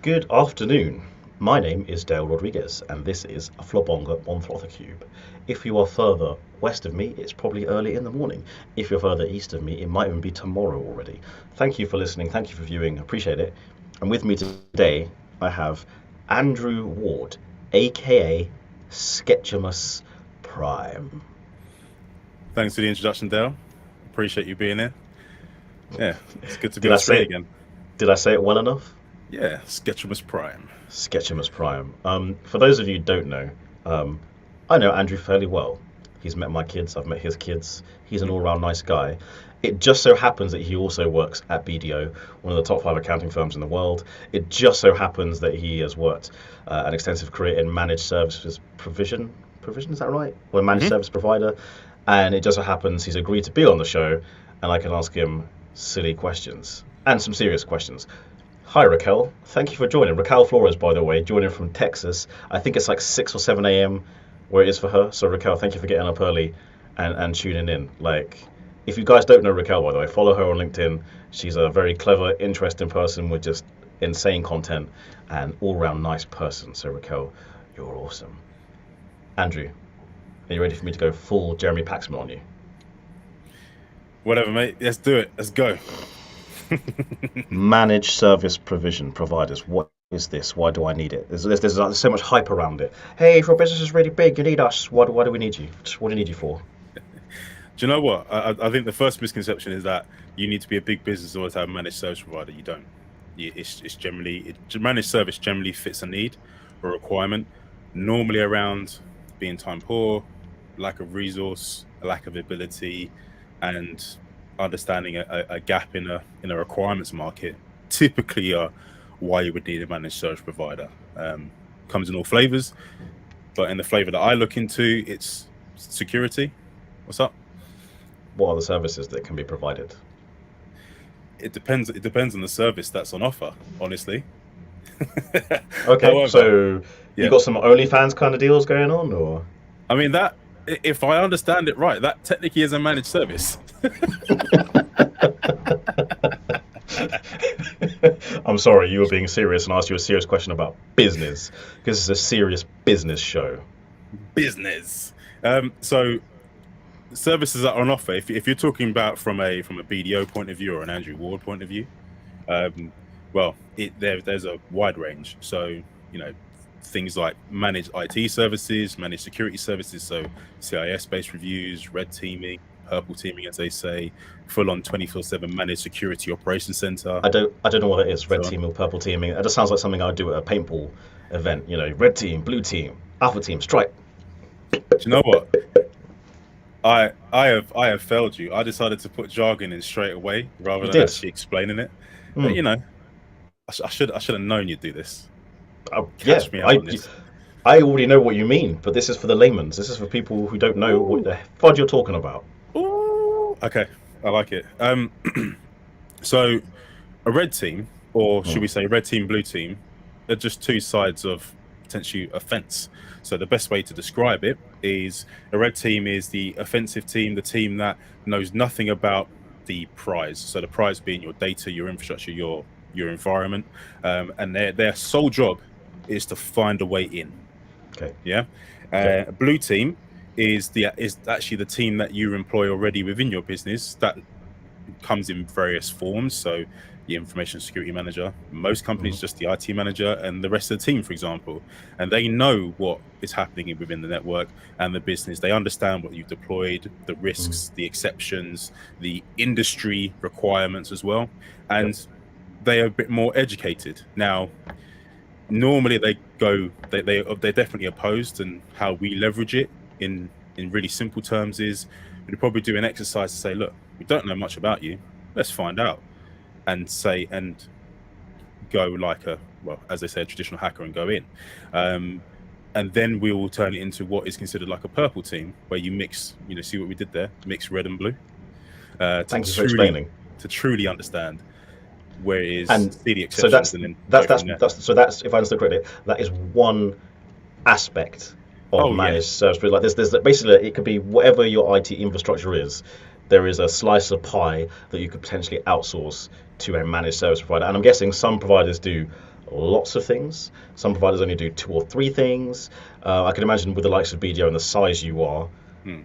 Good afternoon. My name is Dale Rodriguez, and this is Flabonga Monthrothacube. If you are further west of me, it's probably early in the morning. If you're further east of me, it might even be tomorrow already. Thank you for listening. Thank you for viewing. Appreciate it. And with me today, I have Andrew Ward, aka Sketchimus Prime. Thanks for the introduction, Dale. Appreciate you being here. Yeah, it's good to be Did I on say screen it? again. Did I say it well enough? Yeah, Sketchimus Prime. Sketchimus Prime. For those of you who don't know, um, I know Andrew fairly well. He's met my kids, I've met his kids. He's an Mm. all-round nice guy. It just so happens that he also works at BDO, one of the top 5 accounting firms in the world. It just so happens that he has worked an extensive career in managed services provision. Provision, is that right? Or a managed hmm service provider. And it just so happens he's agreed to be on the show, and I can ask him silly questions and some serious questions. Hi, Raquel. Thank you for joining. Raquel Flores, by the way, joining from Texas. I think it's like 6 or 7 a.m. where it is for her. So, Raquel, thank you for getting up early and tuning in. Like, if you guys don't know Raquel, by the way, follow her on LinkedIn. She's a very clever, interesting person with just insane content and all-round nice person. So, Raquel, you're awesome. Andrew, are you ready for me to go full Jeremy Paxman on you? Whatever, mate. Let's do it. Let's go. Managed service provision providers. What is this? Why do I need it? There's so much hype around it. Hey, if your business is really big, you need us. Why do we need you? What do you need you for? Do you know what? I think the first misconception is that you need to be a big business in order to have a managed service provider. You don't. It's generally managed service generally fits a need or requirement, normally around being time poor, lack of resource, a lack of ability, and understanding a gap in a requirements market. Typically, are why you would need a managed service provider. Comes in all flavors, but in the flavor that I look into, it's security. What's up? What are the services that can be provided? It depends. It depends on the service that's on offer, honestly. Okay, However, so you yeah, got some OnlyFans kind of deals going on, or? I mean that if I understand it right, that technically is a managed service. I'm sorry, you were being serious and asked you a serious question about business because it's a serious business show. Business. So services that are on offer. If you're talking about from a BDO point of view or an Andrew Ward point of view, um, well, there's a wide range. So things like managed IT services, managed security services, so CIS-based reviews, red teaming, purple teaming, as they say, full-on 24/7 managed security operations center. I don't know what it is. Red So, team or purple teaming. It just sounds like something I'd do at a paintball event. Red team, blue team, alpha team, strike. do you know what? I have failed you. I decided to put jargon in straight away rather You than did. actually explaining it. But Hmm. I should have known you'd do this. Yeah, Catch me out on this. I already know what you mean, but this is for the layman's. This is for people who don't know what Ooh, the fudge you're talking about. ooh. Okay, I like it. So a red team, or Hmm. should we say red team, blue team, are just two sides of potentially a fence. So the best way to describe it is a red team is the offensive team, the team that knows nothing about the prize. So the prize being your data, your infrastructure, your environment, and their sole job is to find a way in. Okay. Yeah. Okay. A blue team is actually the team that you employ already within your business that comes in various forms. So the information security manager, most Mhm. companies just the IT manager and the rest of the team, for example, and they know what is happening within the network and the business. They understand what you've deployed, the Mhm. risks, the exceptions, the industry requirements as well, Yep. and they are a bit more educated. Now, normally they're definitely opposed, and how we leverage it in really simple terms is we'd probably do an exercise to say, look, we don't know much about you, let's find out, and go like as they say, a traditional hacker and go in, and then we will turn it into what is considered like a purple team, where you mix, see what we did there, mix red and blue, to Thank you for truly explaining. understand where it is, And see the so exceptions, that's and then that's go that's from there. that's so that's if I understood correctly, that is one aspect of Oh yeah. managed service. But like there's basically it could be whatever your IT infrastructure is. There is a slice of pie that you could potentially outsource to a managed service provider. And I'm guessing some providers do lots of things. Some providers only do 2 or 3 things. I can imagine with the likes of BDO and the size you are, Hmm.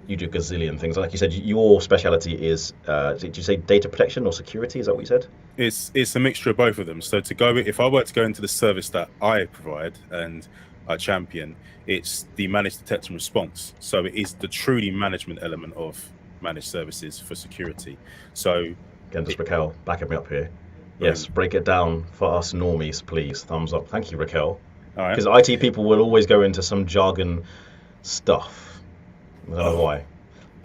you do a gazillion things. Like you said, your speciality is, did you say data protection or security? Is that what you said? It's a mixture of both of them. So if I were to go into the service that I provide and I champion, it's the managed detection and response. So it is the truly management element of managed services for security. So Again, just Raquel backing me up here. Yes, brilliant. break it down for us normies, please. Thumbs up. Thank you, Raquel. All right. Because IT people will always go into some jargon stuff. I don't know why.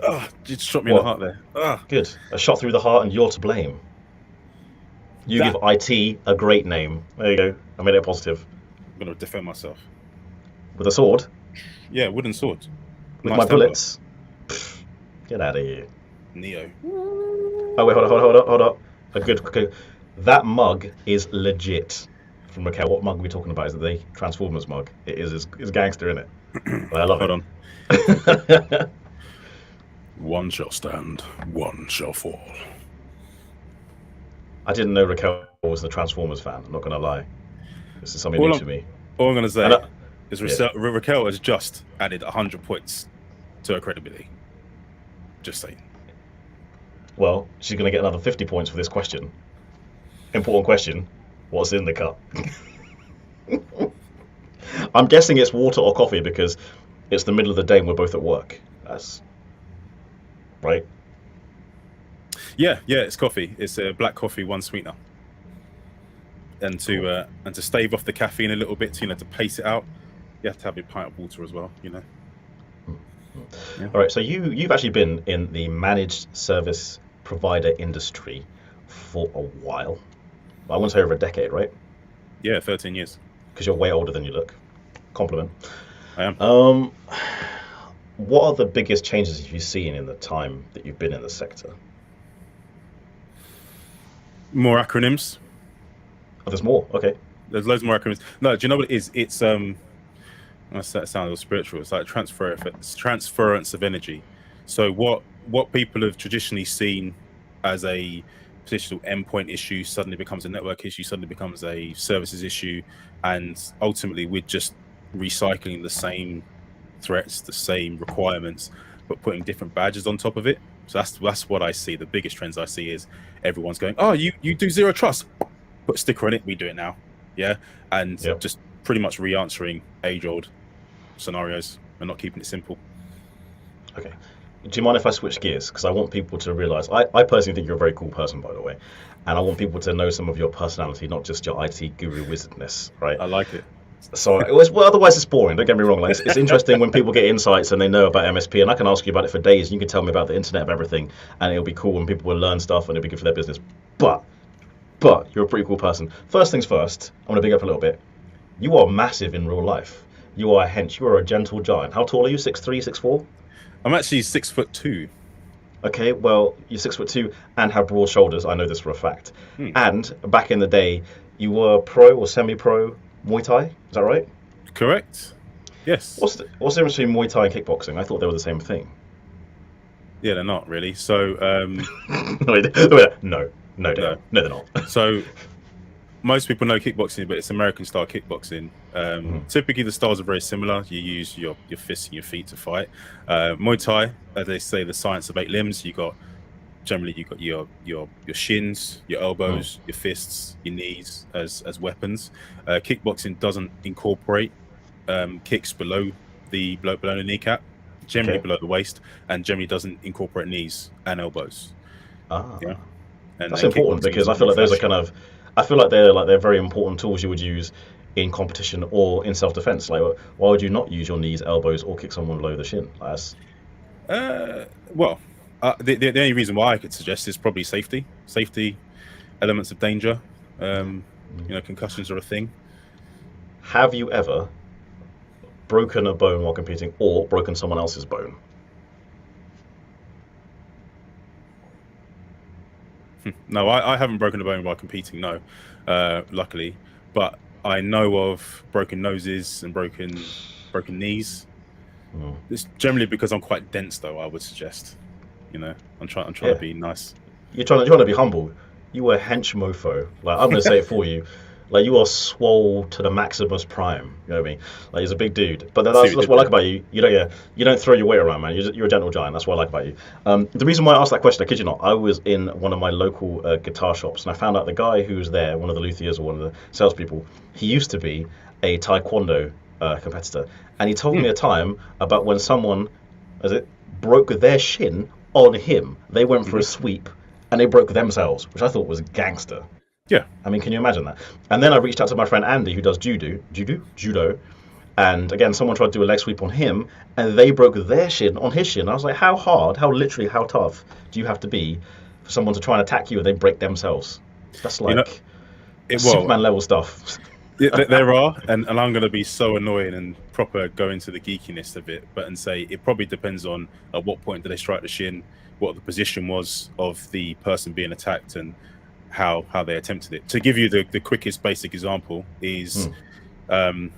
Oh, you just shot me in the What? heart there. Ah, Good. A shot through the heart, and you're to blame. You that give IT a great name. There you go. I made it positive. I'm gonna defend myself. With a sword, Yeah, wooden sword. with Nice my temper. bullets. Pfft, get out of here. Neo. Oh wait, hold up. A good. That mug is legit. From Raquel, what mug are we talking about? Is it the Transformers mug? It is. It's gangster, isn't it? I love Hold it. on. One shall stand, one shall fall. I didn't know Raquel was the Transformers fan. I'm not gonna lie. This is something All new I'm, to me. all I'm gonna say And is yeah. Raquel has just added 100 points to her credibility. Just saying. Well, she's gonna get another 50 points for this question. Important question. What's in the cup? I'm guessing it's water or coffee because it's the middle of the day and we're both at work. That's right. Yeah, it's coffee. It's a black coffee, one sweetener. And to stave off the caffeine a little bit, to pace it out, you have to have a pint of water as well. Yeah. All right. So you've actually been in the managed service provider industry for a while. I want to say over a decade, right? Yeah, 13 years. Because you're way older than you look. Compliment. I am. What are the biggest changes you've seen in the time that you've been in the sector? More acronyms. Oh, there's more. Okay. There's loads more acronyms. No, do you know what it is? It's that sounds a little spiritual. It's like transference of energy. So what people have traditionally seen as a potential endpoint issue suddenly becomes a network issue, suddenly becomes a services issue, and ultimately we're just recycling the same threats, the same requirements, but putting different badges on top of it. So that's what I see. The biggest trends I see is everyone's going, oh, you do zero trust, put a sticker on it, we do it now. Yeah. And Yep. just pretty much re-answering age-old scenarios and not keeping it simple. Okay. Do you mind if I switch gears? Because I want people to realize, I personally think you're a very cool person, by the way. And I want people to know some of your personality, not just your IT guru wizardness, right? I like it. So well, otherwise it's boring. Don't get me wrong. Like it's interesting when people get insights and they know about MSP, and I can ask you about it for days. And you can tell me about the Internet of Everything, and it'll be cool, and people will learn stuff, and it'll be good for their business. But you're a pretty cool person. First things first, I'm gonna big up a little bit. You are massive in real life. You are a hench. You are a gentle giant. How tall are you? 6'3", 6'4"? I'm actually 6'2". Okay, well, you're 6'2" and have broad shoulders. I know this for a fact. And back in the day, you were pro or semi-pro Muay Thai. Is that right? Correct. Yes. What's the difference between Muay Thai and kickboxing? I thought they were the same thing. Yeah, they're not really. So No, they're not. So most people know kickboxing, but it's American style kickboxing. Typically, the styles are very similar. You use your fists and your feet to fight. Muay Thai, as they say, the science of 8 limbs. Generally you got your shins, your elbows, your fists, your knees as weapons. Kickboxing doesn't incorporate kicks below the kneecap, generally below the waist, and generally doesn't incorporate knees and elbows. Yeah, and that's important because I feel like those are I feel like they're very important tools you would use in competition or in self-defense. Like, why would you not use your knees, elbows, or kick someone below the shin? Well, the only reason why I could suggest is probably safety elements of danger. Concussions are a thing. Have you ever broken a bone while competing or broken someone else's bone? No, I haven't broken a bone while competing, no, luckily. But I know of broken noses and broken knees. It's generally because I'm quite dense, though, I would suggest. I'm trying to be nice. You're trying to be humble. You were hench mofo. Like, I'm going to say it for you. Like you are swole to the Maximus Prime. You know what I mean? Like he's a big dude. But See that's, what that's you what I did like about you. You don't yeah, you don't throw your weight around, man. You're a gentle giant. That's what I like about you. The reason why I asked that question, I kid you not, I was in one of my local guitar shops and I found out the guy who was there, one of the luthiers or one of the salespeople, he used to be a Taekwondo competitor, and he told there. me a time about when someone, as it broke their shin on him. They went for a sweep and they broke themselves, which I thought was gangster. Yeah. I mean, can you imagine that? And then I reached out to my friend Andy, who does judo, and again, someone tried to do a leg sweep on him, and they broke their shin on his shin. I was like, how hard, how literally, how tough do you have to be for someone to try and attack you and they break themselves? That's You know, like well, Superman level stuff. there are, and I'm going to be so annoying and proper go into the geekiness of it, but and say it probably depends on at what point did they strike the shin, what the position was of the person being attacked, and how they attempted it. To give you the quickest basic example is the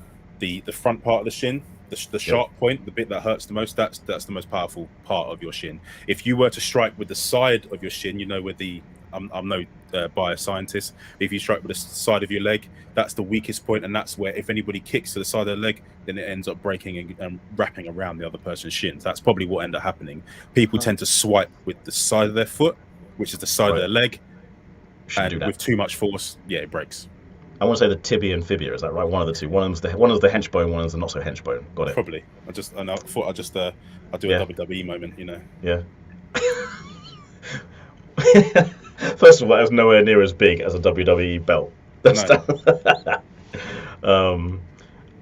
front part of the shin, the sharp point, the bit that hurts the most. That's the most powerful part of your shin. If you were to strike with the side of your shin, you know, with the I'm no bioscientist. If you strike with the side of your leg, that's the weakest point, and that's where if anybody kicks to the side of the leg, then it ends up breaking and wrapping around the other person's shins. That's probably what ended up happening. People tend to swipe with the side of their foot, which is the side of their leg, and with too much force, yeah, it breaks. I want to say the tibia and fibia. Is that right? One of the two. One of the hench bone. One is the not so hench bone. Got it. Probably. I thought I'd do a WWE moment, you know. Yeah. First of all, that is nowhere near as big as a WWE belt.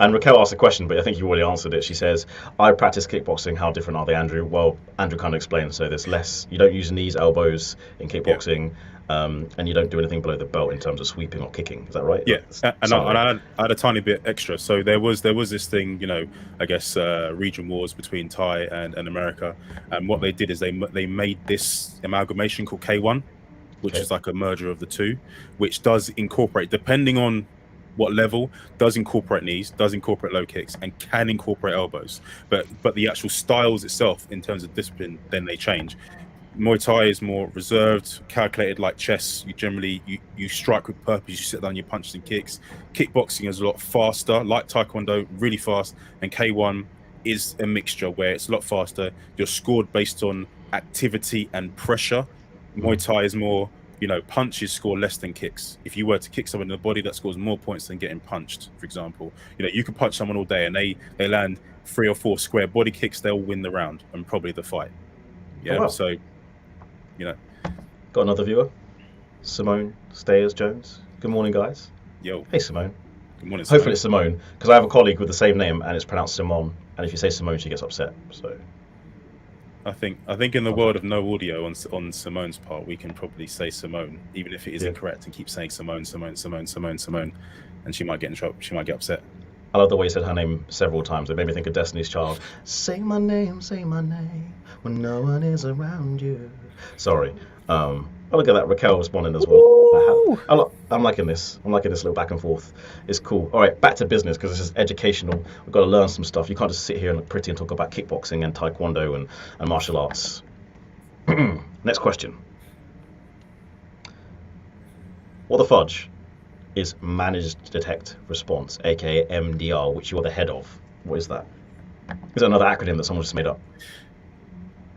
And Raquel asked a question, but I think you already answered it. She says, I practice kickboxing. How different are they, Andrew? Well, Andrew kind of explained. So there's less, you don't use knees, elbows in kickboxing, and you don't do anything below the belt in terms of sweeping or kicking. Is that right? Yeah, and I had a tiny bit extra. So there was this thing, you know, I guess region wars between Thai and America. And what they did is they made this amalgamation called K1, which is like a merger of the two, which does incorporate, depending on what level, does incorporate knees, does incorporate low kicks, and can incorporate elbows. But the actual styles itself, in terms of discipline, then they change. Muay Thai is more reserved, calculated like chess. You generally you strike with purpose. You sit down your punches and kicks. Kickboxing is a lot faster, like Taekwondo, really fast. And K1 is a mixture where it's a lot faster. You're scored based on activity and pressure. Muay Thai is more, you know, punches score less than kicks. If you were to kick someone in the body, that scores more points than getting punched, for example. You know, you can punch someone all day and they land 3 or 4 square body kicks, they'll win the round and probably the fight. Yeah, wow. So, you know. Got another viewer, Simone Stayers-Jones. Good morning, guys. Yo. Hey, Simone. Good morning, Simone. Hopefully it's Simone, because I have a colleague with the same name and it's pronounced Simone. And if you say Simone, she gets upset. So I think in the world of no audio on Simone's part, we can probably say Simone, even if it is incorrect, and keep saying Simone, and she might get in trouble. She might get upset. I love the way you said her name several times. It made me think of Destiny's Child. Say my name when no one is around you. Sorry. Oh, look at that. Raquel responding as well. I'm liking this. I'm liking this little back and forth. It's cool. All right, back to business, because this is educational. We've got to learn some stuff. You can't just sit here and look pretty and talk about kickboxing and taekwondo and martial arts. Next question. What the fudge is managed detect response, aka MDR, which you're the head of? What is that? Is that another acronym that someone just made up?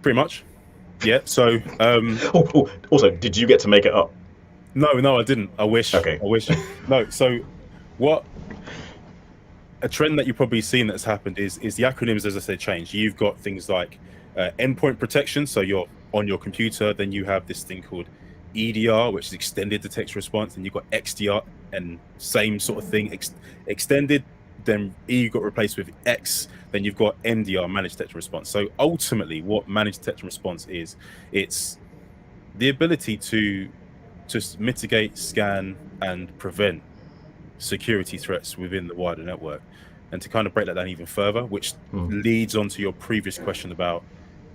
Pretty much. Yeah. So. Also, did you get to make it up? No, I didn't. I wish. Okay. I wish. No. So, what a trend that you've probably seen that's happened is the acronyms, as I said, change. You've got things like endpoint protection. So you're on your computer. Then you have this thing called EDR, which is extended detection response. And you've got XDR, and same sort of thing, extended. Then E got replaced with X. Then you've got MDR, managed detection response. So ultimately, what managed detection response is, it's the ability to mitigate, scan, and prevent security threats within the wider network. And to kind of break that down even further, which leads on to your previous question about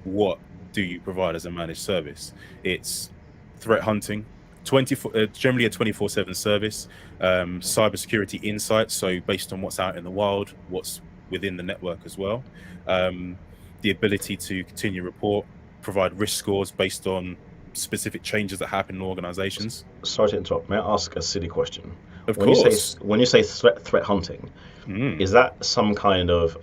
what do you provide as a managed service. It's threat hunting, generally a 24/7 service, cybersecurity insights, so based on what's out in the wild, what's within the network as well, the ability to continue report, provide risk scores based on specific changes that happen in organizations. Sorry to interrupt. May I ask a silly question? Of When you say course. threat hunting, Mm. is that some kind of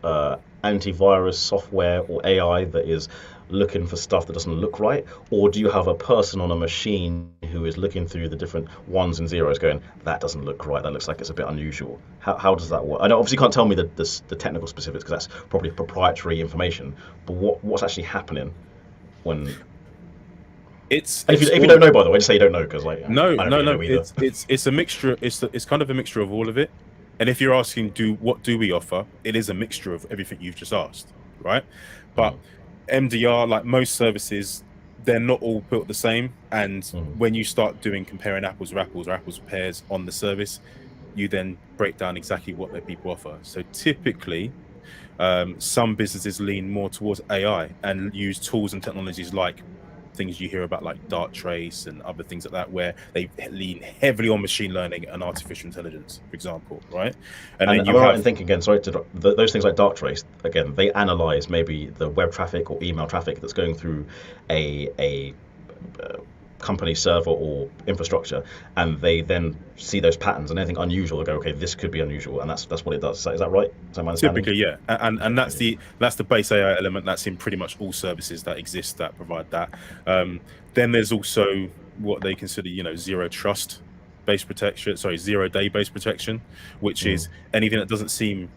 antivirus software or AI that is looking for stuff that doesn't look right, or do you have a person on a machine who is looking through the different ones and zeros, going, that doesn't look right, that looks like it's a bit unusual? How does that work? I know obviously you can't tell me the technical specifics because that's probably proprietary information, but what's actually happening when? It's If you all, don't know, by the way, just say you don't know because like no, I don't no, really no. know either. It's a mixture. It's kind of a mixture of all of it. And if you're asking, what do we offer? It is a mixture of everything you've just asked, right? But MDR, like most services, they're not all built the same. And when you start comparing apples with apples or apples with pears on the service, you then break down exactly what their people offer. So typically, some businesses lean more towards AI and use tools and technologies like things you hear about, like Darktrace and other things like that, where they lean heavily on machine learning and artificial intelligence, for example, right? And then am you I right in have thinking, again, sorry to those things like Darktrace, again, they analyze maybe the web traffic or email traffic that's going through a company server or infrastructure, and they then see those patterns and anything unusual, they go, okay, this could be unusual, and that's what it does. Is that right? Is that my understanding? typically, yeah, and that's the base AI element that's in pretty much all services that exist that provide that. Then there's also what they consider, zero trust based protection, 0-day based protection, which is anything that doesn't seem,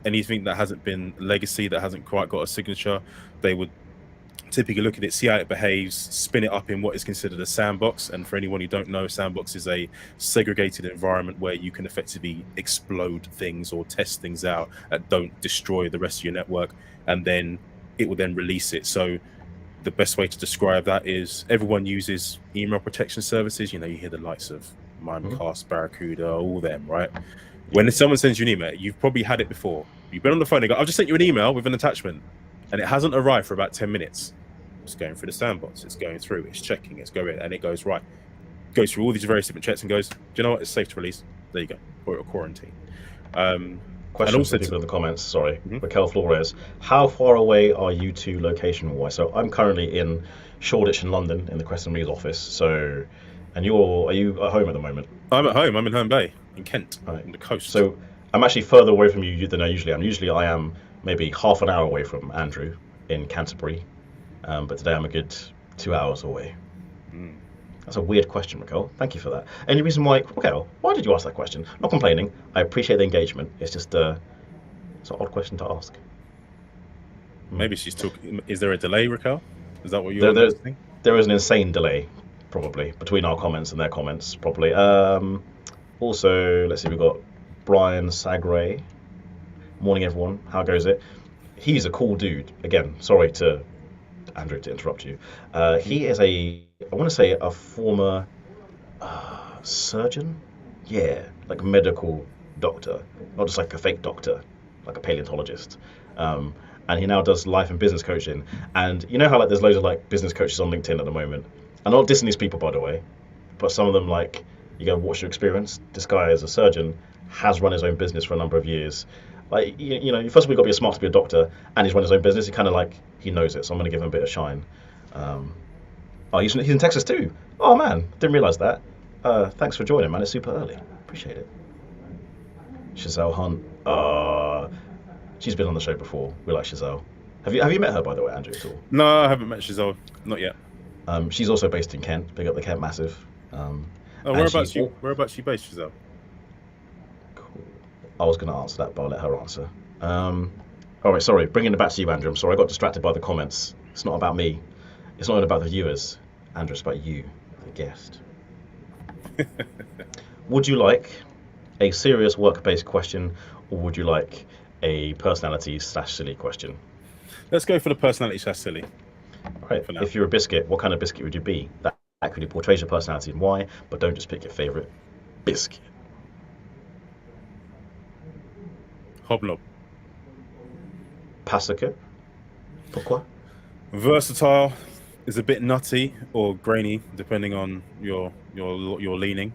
anything that hasn't been legacy, that hasn't quite got a signature. They would typically look at it, see how it behaves, spin it up in what is considered a sandbox. And for anyone who don't know, a sandbox is a segregated environment where you can effectively explode things or test things out that don't destroy the rest of your network, and then it will then release it. So the best way to describe that is everyone uses email protection services. You hear the likes of Mimecast, Barracuda, all them, right? When someone sends you an email, you've probably had it before. You've been on the phone, they go, I've just sent you an email with an attachment, and it hasn't arrived for about 10 minutes. It's going through the sandbox, it's going through, it's checking, it's going, and it goes, right, goes through all these various different checks and goes, do you know what, it's safe to release. There you go, or quarantine. Question for people in the comments, sorry. Raquel Flores, how far away are you two location-wise? So I'm currently in Shoreditch in London in the Crescent Meads office. So, and are you at home at the moment? I'm at home. I'm in Home Bay in Kent, right, on the coast. So I'm actually further away from you than I usually am. Usually I am maybe half an hour away from Andrew in Canterbury, but today I'm a good 2 hours away. That's a weird question, Raquel. Thank you for that. Any reason why, Raquel, why did you ask that question? Not complaining. I appreciate the engagement. It's just it's an odd question to ask. Maybe she's talking. Is there a delay, Raquel? Is that what you're saying? There is an insane delay, probably, between our comments and their comments, probably. Also, let's see, we've got Brian Sagray. Morning, everyone. How goes it? He's a cool dude. Again, sorry to Andrew to interrupt you. He is I want to say a former surgeon, like a medical doctor, not just like a fake doctor, like a paleontologist. And he now does life and business coaching. And you know how like there's loads of like business coaches on LinkedIn at the moment. I'm not dissing these people, by the way, but some of them, like, you go, what's your experience? This guy is a surgeon, has run his own business for a number of years. Like, first of all, you've got to be smart to be a doctor, and he's run his own business. He kind of like, he knows it, so I'm going to give him a bit of shine. Oh, he's in Texas too. Oh man, didn't realize that. Thanks for joining, man. It's super early. Appreciate it. Giselle Hunt. She's been on the show before. We like Giselle. Have you met her, by the way, Andrew, at all? No, I haven't met Giselle. Not yet. She's also based in Kent. Big up the Kent Massive. Whereabouts you based, Giselle? Cool. I was going to answer that, but I'll let her answer. All right, sorry. Bringing it back to you, Andrew. I'm sorry, I got distracted by the comments. It's not about me. It's not about the viewers. Andrew, it's about you, the guest. Would you like a serious work-based question, or would you like a personality/silly question? Let's go for the personality/silly. All right. If you're a biscuit, what kind of biscuit would you be? That accurately portrays your personality and why, but don't just pick your favorite biscuit. Hobnob. Parce que? Pourquoi? Versatile, is a bit nutty or grainy depending on your leaning,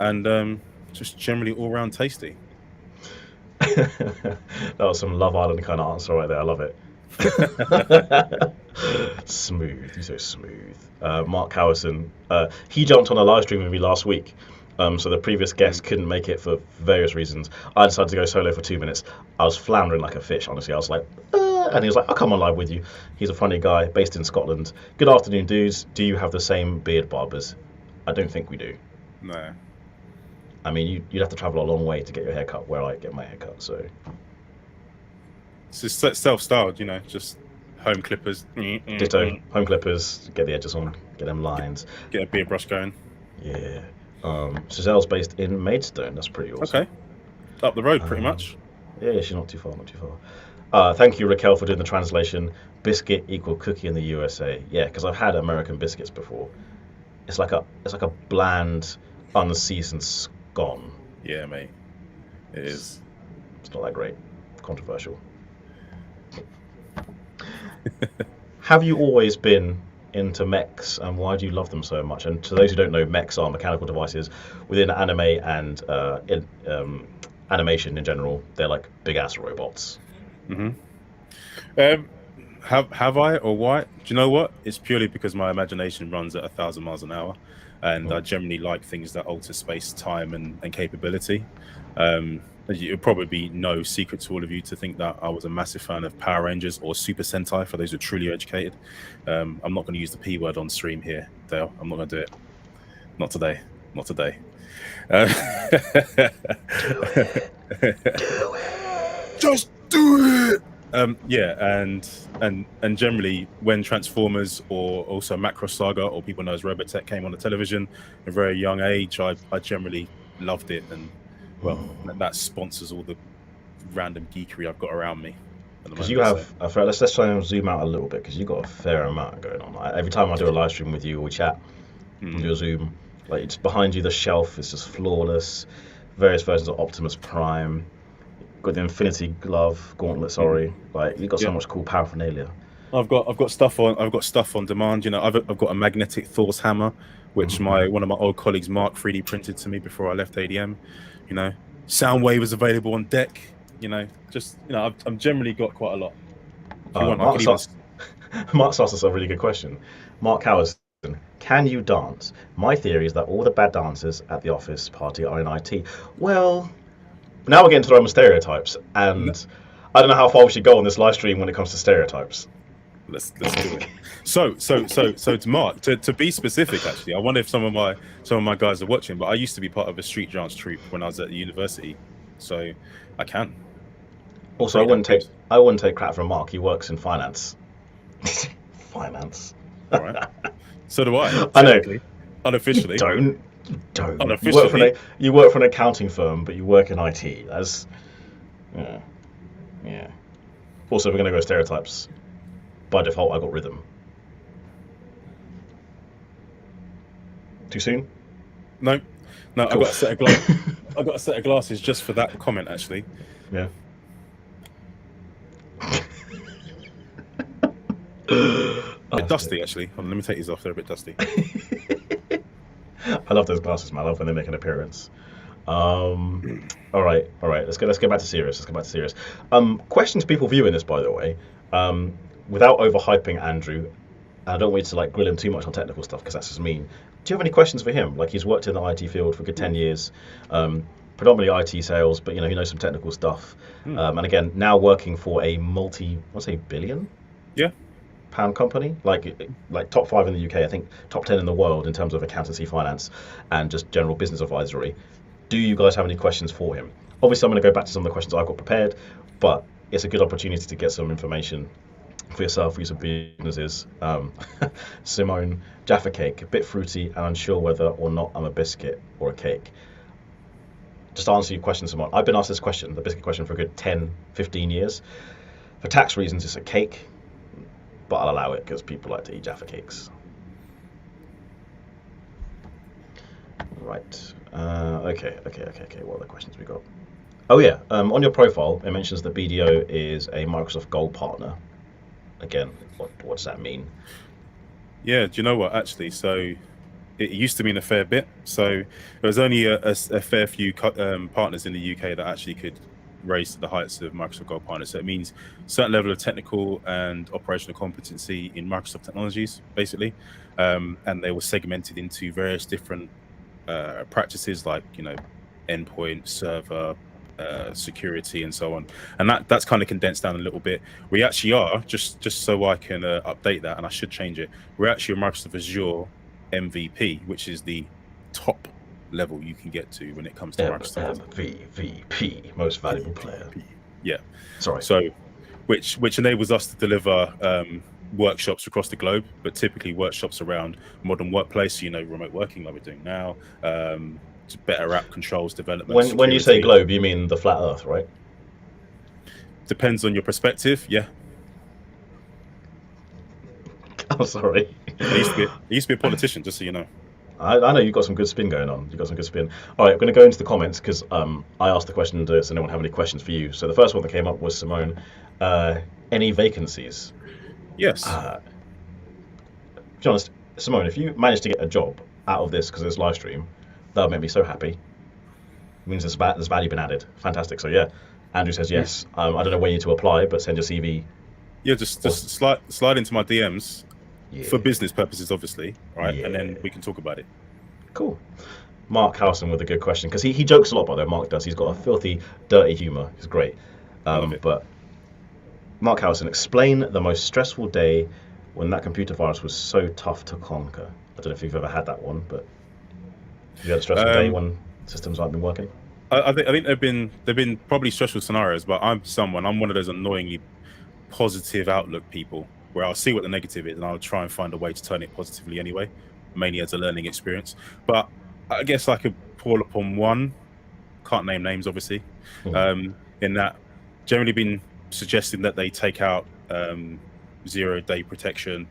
and just generally all round tasty. That was some Love Island kind of answer right there. I love it. Smooth. You're so smooth. Mark Howison. He jumped on a live stream with me last week. So the previous guest couldn't make it for various reasons. I decided to go solo for 2 minutes. I was floundering like a fish, honestly. I was like, and he was like, I'll come on live with you. He's a funny guy based in Scotland. Good afternoon, dudes. Do you have the same beard barbers? I don't think we do. No. I mean, you'd have to travel a long way to get your hair cut where I get my hair cut, so. It's just self-styled, just home clippers. Ditto. Home clippers, get the edges on, get them lines. Get a beard brush going. Yeah. Giselle's based in Maidstone. That's pretty awesome. Okay. Up the road, pretty much. Yeah, she's not too far, not too far. Thank you, Raquel, for doing the translation. Biscuit equal cookie in the USA. Yeah, because I've had American biscuits before. It's like a bland, unseasoned scone. Yeah, mate. It is. It's not that great. Controversial. Have you always been into mechs, and why do you love them so much? And to those who don't know, mechs are mechanical devices within anime and in animation in general. They're like big ass robots. Have I or why? Do you know what? It's purely because my imagination runs at 1,000 miles an hour, and I generally like things that alter space, time, and capability. It'll probably be no secret to all of you to think that I was a massive fan of Power Rangers or Super Sentai for those who are truly educated. I'm not going to use the P word on stream here, Dale. I'm not going to do it. Not today. Not today. Do it. Just do it. Yeah, and generally when Transformers or also Macross Saga or people know as Robotech came on the television at a very young age, I generally loved it, and well, that sponsors all the random geekery I've got around me. Because you have, let's try and zoom out a little bit, because you've got a fair amount going on. Every time I do a live stream with you or we chat, do a Zoom, like it's behind you, the shelf is just flawless. Various versions of Optimus Prime. Got the Infinity Glove, Gauntlet. Sorry, like you've got so much cool paraphernalia. I've got stuff on demand. I've got a magnetic Thor's hammer, which one of my old colleagues Mark 3D printed to me before I left ADM. Soundwave is available on deck. I've generally got quite a lot. Mark's asked us a really good question. Mark Howison, can you dance? My theory is that all the bad dancers at the office party are in IT. Well, now we're getting to the realm of stereotypes, and I don't know how far we should go on this live stream when it comes to stereotypes. Let's do it. So to Mark, to be specific, actually, I wonder if some of my guys are watching. But I used to be part of a street dance troupe when I was at the university, so I can. Also, I wouldn't take crap from Mark. He works in finance. Finance. All right. So do I. I know. Unofficially. You don't. Unofficially. You work for an accounting firm, but you work in IT. That's yeah. Also, we're gonna go stereotypes. By default, I got rhythm. Too soon? No. Cool. I've got a set of glasses just for that comment, actually. Yeah. A bit dusty, actually. Hold on, let me take these off. They're a bit dusty. I love those glasses, man. I love when they make an appearance. All right. Let's go back to serious. Questions people viewing this, by the way. Without overhyping Andrew, I don't want you to like grill him too much on technical stuff because that's just mean. Do you have any questions for him? Like, he's worked in the IT field for a good 10 years, predominantly IT sales, but he knows some technical stuff. And again, now working for a billion? Yeah. Pound company, like top 5 in the UK, I think top 10 in the world in terms of accountancy, finance, and just general business advisory. Do you guys have any questions for him? Obviously, I'm going to go back to some of the questions I've got prepared, but it's a good opportunity to get some information for yourself, for your businesses. Simone, Jaffa cake, a bit fruity and unsure whether or not I'm a biscuit or a cake. Just to answer your question, Simone, I've been asked this question, the biscuit question, for a good 10, 15 years. For tax reasons, it's a cake, but I'll allow it because people like to eat Jaffa cakes. Right. Okay. What other questions we got? Oh yeah. On your profile, it mentions that BDO is a Microsoft Gold partner. Again, what does that mean? Yeah. Do you know what? Actually, so it used to mean a fair bit. So there was only a fair few partners in the UK that actually could raised to the heights of Microsoft Gold Partner. So it means certain level of technical and operational competency in Microsoft technologies, basically. And they were segmented into various different practices, like, you know, endpoint, server, security, and so on. And that's kind of condensed down a little bit. We actually are, just so I can update that, and I should change it, we're actually a Microsoft Azure MVP, which is the top level you can get to when it comes to Microsoft. MVP, most valuable player. Yeah. Sorry. So, which enables us to deliver workshops across the globe, but typically workshops around modern workplace, you know, remote working like we're doing now, better app controls, development. When you say globe, you mean the flat Earth, right? Depends on your perspective. Yeah. I'm sorry. I used to be a politician, just so you know. I know you've got some good spin going on. You've got some good spin. All right, I'm going to go into the comments because I asked the question, does anyone have any questions for you? So the first one that came up was Simone. Any vacancies? Yes. To be honest, Simone, if you manage to get a job out of this because it's live stream, that would make me so happy. It means there's value been added. Fantastic. So yeah, Andrew says yes. I don't know where you need to apply, but send your CV. Yeah, just slide into my DMs. Yeah. For business purposes, obviously, right? Yeah. And then we can talk about it. Cool. Mark Howson with a good question, because he jokes a lot, by the way. Mark does. He's got a filthy, dirty humour. It's great. But Mark Howson, explain the most stressful day when that computer virus was so tough to conquer. I don't know if you've ever had that one, but have you had a stressful day when systems aren't been working? I think they've been probably stressful scenarios, but I'm one of those annoyingly positive outlook people, where I'll see what the negative is and I'll try and find a way to turn it positively anyway, mainly as a learning experience. But I guess I could pull upon one, can't name names obviously, in that generally been suggesting that they take out 0-day protection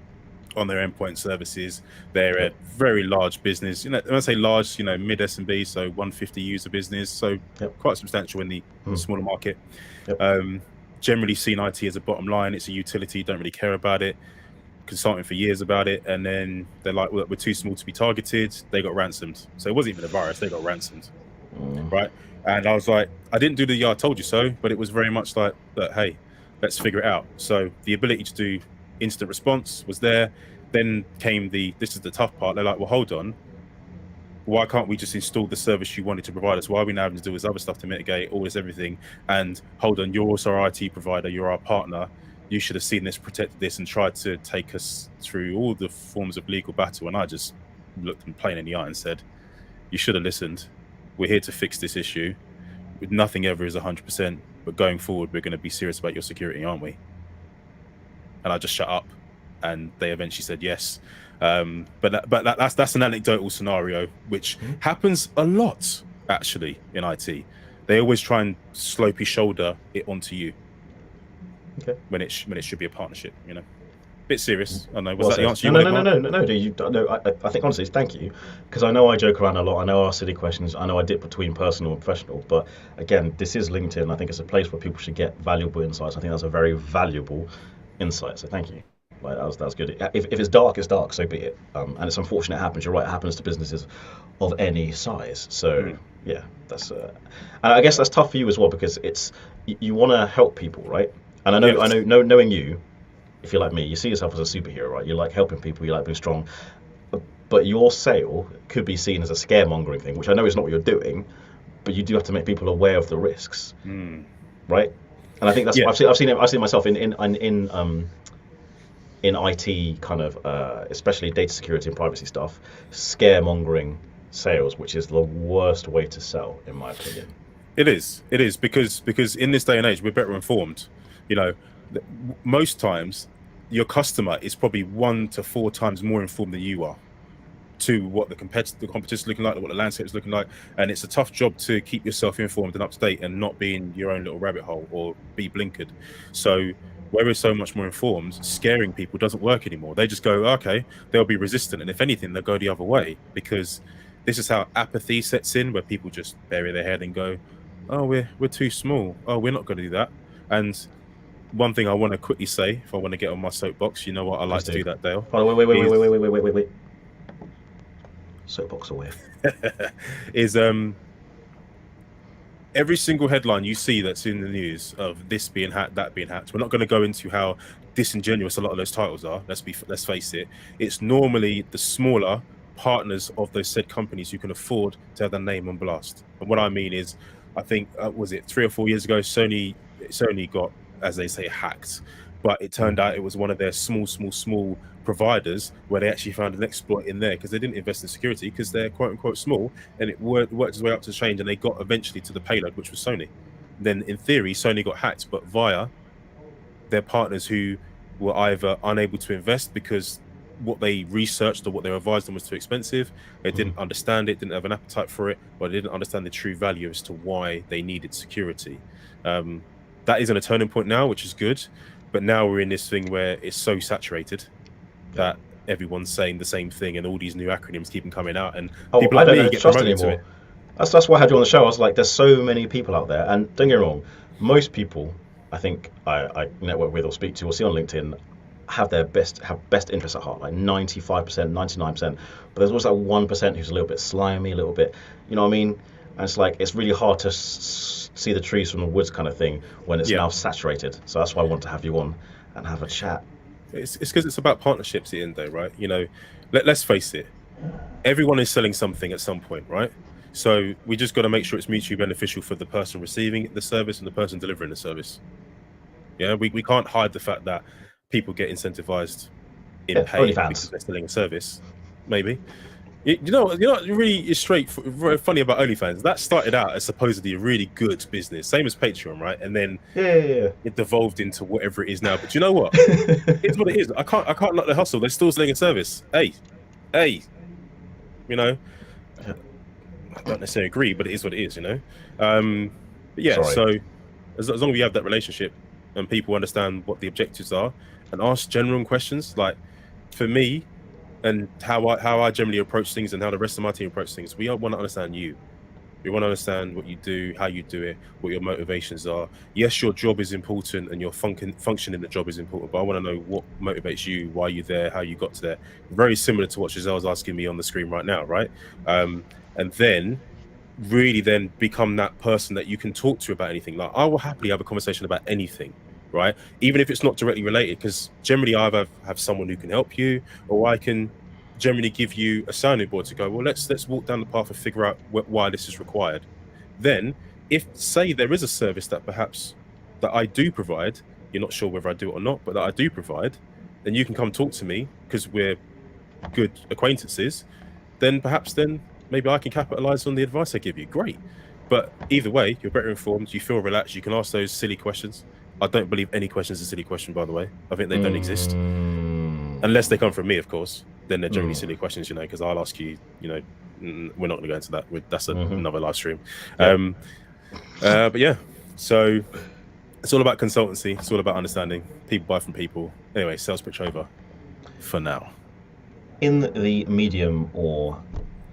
on their endpoint services. They're a very large business, you know, when I say large, you know, mid SMB, so 150 user business, so quite substantial in the smaller market. Generally seen IT as a bottom line. It's a utility, don't really care about it. Consulting for years about it, and then they're like, well, we're too small to be targeted. They got ransomed. So it wasn't even a virus, they got ransomed. Right? And I was like, I didn't do the I told you so, but it was very much like, hey, let's figure it out. So the ability to do instant response was there. Then came this is the tough part. They're like, well, hold on. Why can't we just install the service you wanted to provide us? Why are we now having to do this other stuff to mitigate all this everything? And hold on, you're also our IT provider, you're our partner. You should have seen this, protected this, and tried to take us through all the forms of legal battle. And I just looked them plain in the eye and said, you should have listened. We're here to fix this issue. Nothing ever is 100%, but going forward, we're going to be serious about your security, aren't we? And I just shut up, and they eventually said yes. But that's an anecdotal scenario which happens a lot actually in IT. They always try and slopey shoulder it onto you when it should be a partnership, you know. Bit serious. I know. Was that the answer? No. I think honestly, thank you, because I know I joke around a lot. I know I ask silly questions. I know I dip between personal and professional. But again, this is LinkedIn. I think it's a place where people should get valuable insights. I think that's a very valuable insight. So thank you. Like, that was good. If it's dark, it's dark. So be it. And it's unfortunate it happens. You're right. It happens to businesses of any size. So yeah, that's. And I guess that's tough for you as well, because it's you want to help people, right? And I know, knowing you, if you're like me, you see yourself as a superhero, right? You like helping people. You like being strong. But your sale could be seen as a scaremongering thing, which I know is not what you're doing. But you do have to make people aware of the risks, right? And I think that's I've seen it myself in IT kind of, especially data security and privacy stuff, scaremongering sales, which is the worst way to sell, in my opinion. It is because in this day and age, we're better informed. You know, most times your customer is probably 1 to 4 times more informed than you are to what the competition's looking like, what the landscape is looking like, and it's a tough job to keep yourself informed and up to date and not be in your own little rabbit hole or be blinkered. So where we're so much more informed, scaring people doesn't work anymore. They just go, okay, they'll be resistant, and if anything, they'll go the other way, because this is how apathy sets in, where people just bury their head and go, oh, we're too small. Oh, we're not going to do that. And one thing I want to quickly say, if I want to get on my soapbox, you know what, I like to do that, Dale. Oh, wait. Soapbox away. Is every single headline you see that's in the news of this being hacked, that being hacked, we're not going to go into how disingenuous a lot of those titles are. Let's face it. It's normally the smaller partners of those said companies who can afford to have their name on blast. And what I mean is, I think was it 3 or 4 years ago, Sony got, as they say, hacked, but it turned out it was one of their small providers where they actually found an exploit in there because they didn't invest in security because they're quote unquote small, and it worked its way up to change, and they got eventually to the payload, which was Sony. Then in theory, Sony got hacked, but via their partners who were either unable to invest because what they researched or what they advised them was too expensive, they didn't understand it, didn't have an appetite for it, or they didn't understand the true value as to why they needed security. That isn't a turning point now, which is good, but now we're in this thing where it's so saturated that everyone's saying the same thing, and all these new acronyms keep coming out, and people like me get promoted into it. That's why I had you on the show. I was like, there's so many people out there, and don't get me wrong, most people I think I network with or speak to or see on LinkedIn have best interests at heart, like 95%, 99%. But there's always that 1% who's a little bit slimy, a little bit, you know what I mean? And it's like, it's really hard to see the trees from the woods kind of thing when it's now saturated. So that's why I want to have you on and have a chat. It's because it's about partnerships at the end of the day, right? You know, let's face it, everyone is selling something at some point, right? So we just got to make sure it's mutually beneficial for the person receiving the service and the person delivering the service. Yeah, we can't hide the fact that people get incentivized in pay because they're selling a service. Maybe. You know, really is very funny about OnlyFans. That started out as supposedly a really good business, same as Patreon, right? And then it devolved into whatever it is now. But you know what? It's what it is. I can't knock the hustle. They're still selling a service. Hey, you know. I don't necessarily agree, but it is what it is, you know. But yeah, so as long as we have that relationship and people understand what the objectives are and ask genuine questions, like for me and how I generally approach things and how the rest of my team approach things, we want to understand you. We want to understand what you do, how you do it, what your motivations are. Yes, your job is important and your function in the job is important, but I want to know what motivates you, why you're there, how you got to there. Very similar to what Giselle's asking me on the screen right now, right? And then really then become that person that you can talk to about anything. Like, I will happily have a conversation about anything, right? Even if it's not directly related, because generally I either have someone who can help you, or I can generally give you a sounding board to go, well, let's walk down the path and figure out why this is required. Then if, say, there is a service that perhaps that I do provide, you're not sure whether I do it or not, but that I do provide, then you can come talk to me because we're good acquaintances. Then perhaps maybe I can capitalize on the advice I give you. Great. But either way, you're better informed, you feel relaxed, you can ask those silly questions. I don't believe any question is a silly question, by the way. I think they don't exist. Unless they come from me, of course. Then they're generally silly questions, you know, because I'll ask you, you know, we're not going to go into that. That's another live stream. But yeah, so it's all about consultancy. It's all about understanding. People buy from people. Anyway, sales pitch over for now. In the medium, or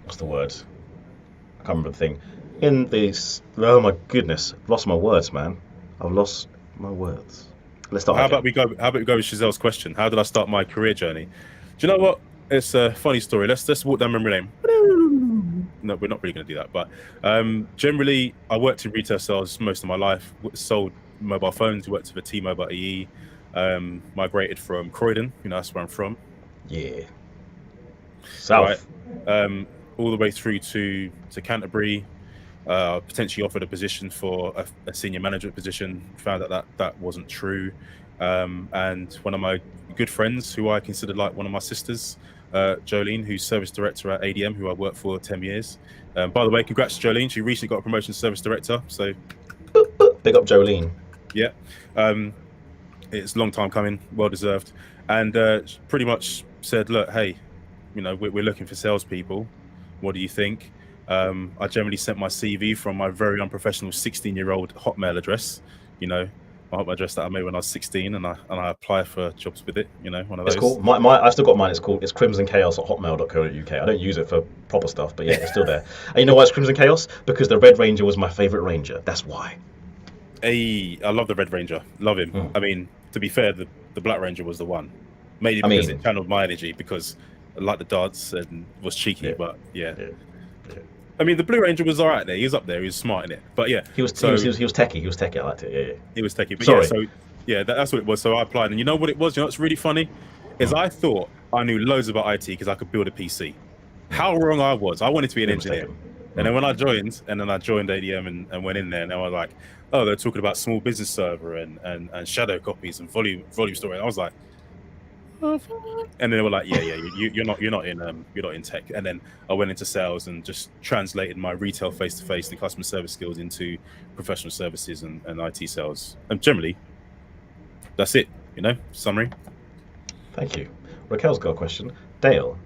what's the word? I can't remember the thing. In this, oh my goodness, I've lost my words, man. I've lost my words. Let's start. How about we go with Giselle's question? How did I start my career journey? Do you know what? It's a funny story. Let's walk down memory lane. No, we're not really going to do that. But generally, I worked in retail sales most of my life. Sold mobile phones. Worked with T-Mobile EE. Migrated from Croydon. You know, that's where I'm from. Yeah. South. Right. All the way through to Canterbury. Potentially offered a position for a senior management position. Found that wasn't true. And one of my good friends, who I considered like one of my sisters, Jolene, who's service director at ADM, who I worked for 10 years. By the way, congrats to Jolene. She recently got a promotion to service director. So big up Jolene. Yeah. It's a long time coming, well deserved. And pretty much said, look, hey, you know, we're looking for salespeople. What do you think? I generally sent my CV from my very unprofessional 16-year-old Hotmail address, you know, my Hotmail address that I made when I was 16, and I apply for jobs with it, you know, one of those. It's cool. I've still got mine. It's crimsonchaos@hotmail.co.uk. I don't use it for proper stuff, but yeah, it's still there. And you know why it's Crimson Chaos? Because the Red Ranger was my favorite Ranger. That's why. Hey, I love the Red Ranger. Love him. I mean, to be fair, the Black Ranger was the one. Mainly because it channeled my energy, because I liked the dance and was cheeky, but yeah. I mean, the Blue Ranger was all right there. He was up there. He was smart in it. But yeah, He was so techie. He was techie. I liked it. Yeah, yeah. he was techie. But yeah, Sorry. so yeah, that's what it was. So I applied, and you know what it was? You know what's really funny is I thought I knew loads about IT because I could build a PC. How wrong I was. I wanted to be an engineer. And then when I joined, ADM and went in there, and I was like, oh, they're talking about small business server and shadow copies and volume storage. I was like, oh, fuck. And then they were like, yeah, you're not in tech. And then I went into sales and just translated my retail face-to-face and customer service skills into professional services and IT sales. And generally, that's it. Summary. Thank you. Raquel's got a question. Dale,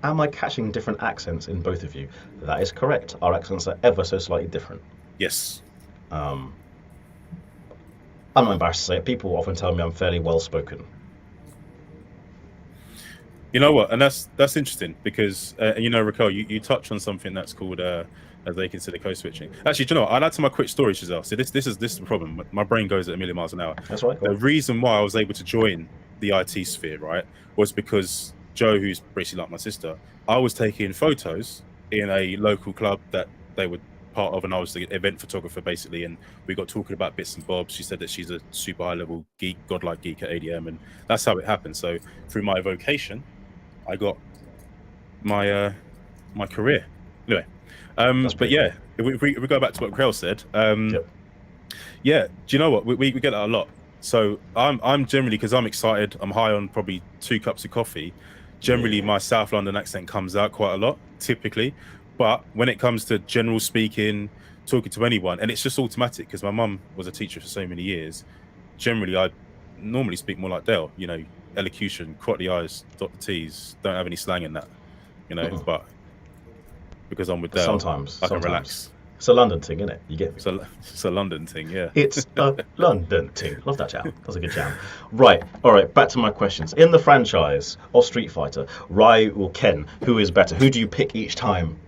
am I catching different accents in both of you? That is correct. Our accents are ever so slightly different. Yes. I'm not embarrassed to say it. People often tell me I'm fairly well spoken. You know what? And that's interesting because Raquel, you touch on something that's called as they consider code switching. Actually, do you know what? I'll add to my quick story, Giselle. So this is the problem. My brain goes at a million miles an hour. That's right. The reason why I was able to join the IT sphere, right, was because Joe, who's basically like my sister, I was taking photos in a local club that they were part of, and I was the event photographer basically, and we got talking about bits and bobs. She said that she's a super high level geek, godlike geek at ADM, and that's how it happened. So through my vocation, I got my my career. Anyway, but yeah, if we go back to what Krell said, Yep. yeah, do you know what? We get that a lot. So I'm generally, because I'm excited, I'm high on probably 2 cups of coffee. Generally, my South London accent comes out quite a lot, typically. But when it comes to general speaking, talking to anyone, and it's just automatic because my mum was a teacher for so many years. Generally, I normally speak more like Dale. Elocution, crot the I's, dot the T's. Don't have any slang in that. But because I'm with Dale, Sometimes I can relax. It's a London thing, isn't it? You get me? It's a London thing, yeah. It's a London thing. Love that jam. That's a good jam. Right. All right. Back to my questions. In the franchise of Street Fighter, Ryu or Ken, who is better? Who do you pick each time?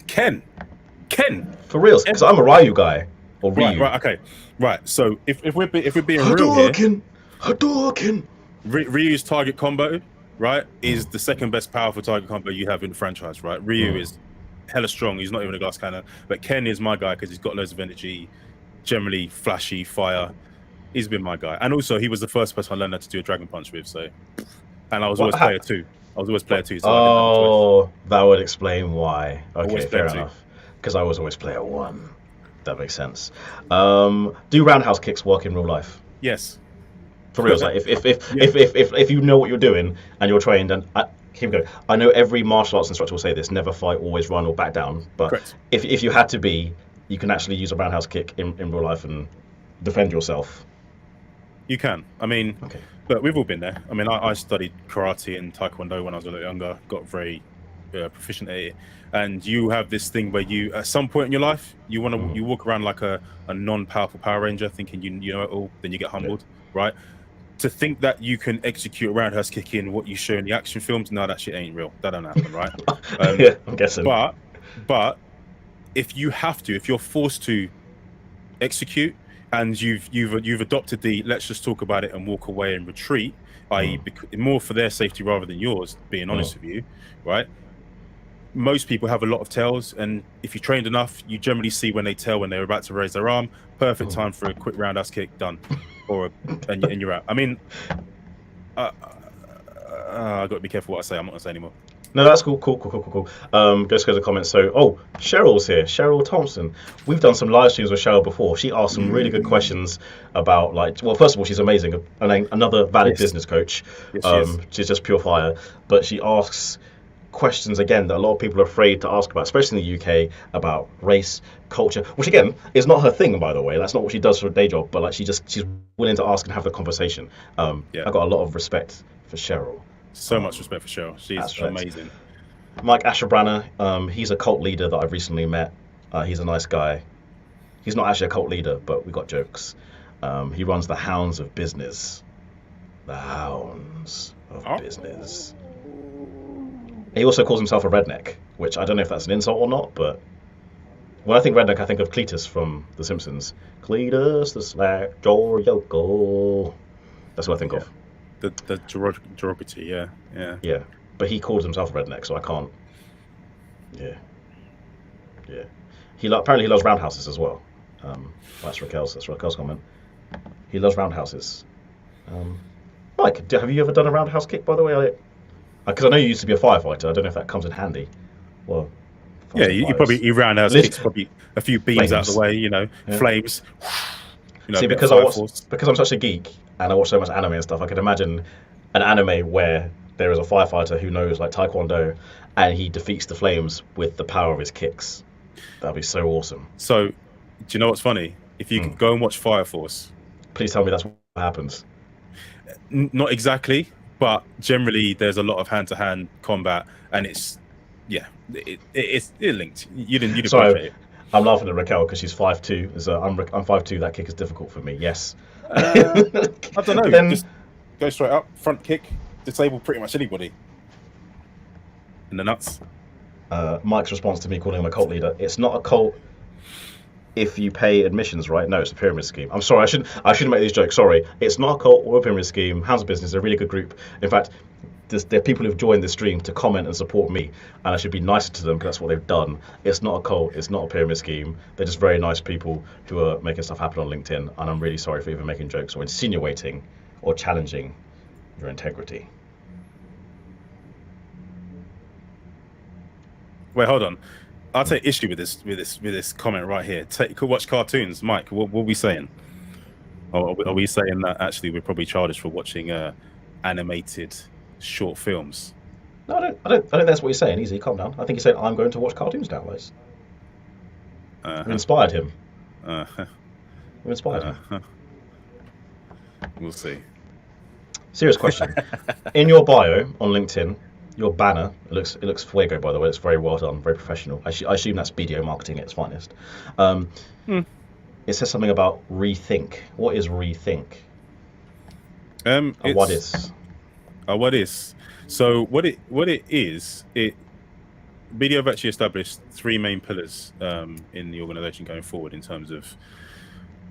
Ken. For real? Because I'm a Ryu guy. Or Ryu. Right. Okay. Right. So if we're being real here, Hadouken. Ryu's target combo, right, is the second best powerful target combo you have in the franchise, right? Ryu is hella strong. He's not even a glass cannon. But Ken is my guy because he's got loads of energy, generally flashy, fire. He's been my guy. And also, he was the first person I learned how to do a Dragon Punch with. So, and I was always player 2. So that would explain why. Okay, fair player enough. Because I was always player 1. That makes sense. Do roundhouse kicks work in real life? Yes. For real, like if you know what you're doing and you're trained, and keep going. I know every martial arts instructor will say this: never fight, always run or back down. But Correct. if you had to be, you can actually use a roundhouse kick in real life and defend yourself. You can. I mean, but we've all been there. I mean, I studied karate and taekwondo when I was a little younger. Got very proficient at it. And you have this thing where you, at some point in your life, you want to you walk around like a non-powerful Power Ranger, thinking you know it all. Then you get humbled, right? To think that you can execute a roundhouse kick in what you show in the action films, no, that shit ain't real. That don't happen, right? Yeah, I'm guessing. But if you have to, if you're forced to execute, and you've adopted the let's just talk about it and walk away and retreat, i.e., more for their safety rather than yours, being honest with you, right? Most people have a lot of tails, and if you trained enough, you generally see when they tail when they're about to raise their arm. Perfect time for a quick roundhouse kick, done. And you're out. I mean, I got to be careful what I say. I'm not going to say anymore. No, that's cool. Just go to the comments. So, Cheryl's here. Cheryl Thompson. We've done some live streams with Cheryl before. She asked some really good questions about, well, first of all, she's amazing. Another valid business coach. Yes, she's just pure fire. But she asks questions again that a lot of people are afraid to ask about, especially in the UK, about race, culture, which again is not her thing, by the way. That's not what she does for a day job, but she's willing to ask and have the conversation. I got a lot of respect for Cheryl. So much respect for Cheryl. She's amazing. Mike Asherbranner, he's a cult leader that I've recently met. He's a nice guy. He's not actually a cult leader, but we got jokes. He runs the Hounds of Business. The Hounds of Business. He also calls himself a redneck, which I don't know if that's an insult or not, but when I think redneck, I think of Cletus from The Simpsons. Cletus the Slack, Yoko. That's what I think of. The derogatory, yeah. Yeah, but he calls himself a redneck, so I can't. Yeah. Yeah. Apparently he loves roundhouses as well. That's Raquel's comment. He loves roundhouses. Mike, have you ever done a roundhouse kick, by the way? Because I know you used to be a firefighter. I don't know if that comes in handy. Well, Yeah, you roundhouse kicks probably a few beams out of the way, flames. See, because I'm such a geek and I watch so much anime and stuff, I can imagine an anime where there is a firefighter who knows like Taekwondo and he defeats the flames with the power of his kicks. That'd be so awesome. So, do you know what's funny? If you could go and watch Fire Force, please tell me that's what happens. Not exactly, but generally there's a lot of hand-to-hand combat, and it's linked. You didn't. Sorry, I'm laughing at Raquel because she's 5'2". I'm 5'2". That kick is difficult for me. Yes. I don't know. Then just go straight up, front kick, disable pretty much anybody. In the nuts. Mike's response to me calling him a cult leader: it's not a cult if you pay admissions, right? No, it's a pyramid scheme. I'm sorry, I shouldn't make these jokes. Sorry, it's not a cult or a pyramid scheme. Hounds of Business, they're a really good group. In fact, there are people who've joined the stream to comment and support me, and I should be nicer to them because that's what they've done. It's not a cult. It's not a pyramid scheme. They're just very nice people who are making stuff happen on LinkedIn, and I'm really sorry for even making jokes or insinuating or challenging your integrity. Wait, hold on. I'll take issue with this comment right here. Watch cartoons, Mike. What are we saying? Or are we saying that actually we're probably charged for watching animated short films? No, I don't think that's what you're saying. Easy, calm down. I think you're saying I'm going to watch cartoons now, guys. We inspired him. We inspired him. We'll see. Serious question. In your bio on LinkedIn, your banner, it looks fuego, by the way. It's very well done, very professional. I assume that's BDO marketing at its finest. It says something about rethink. What is rethink? And what is? What is? So what it is, BDO have actually established 3 main pillars in the organisation going forward in terms of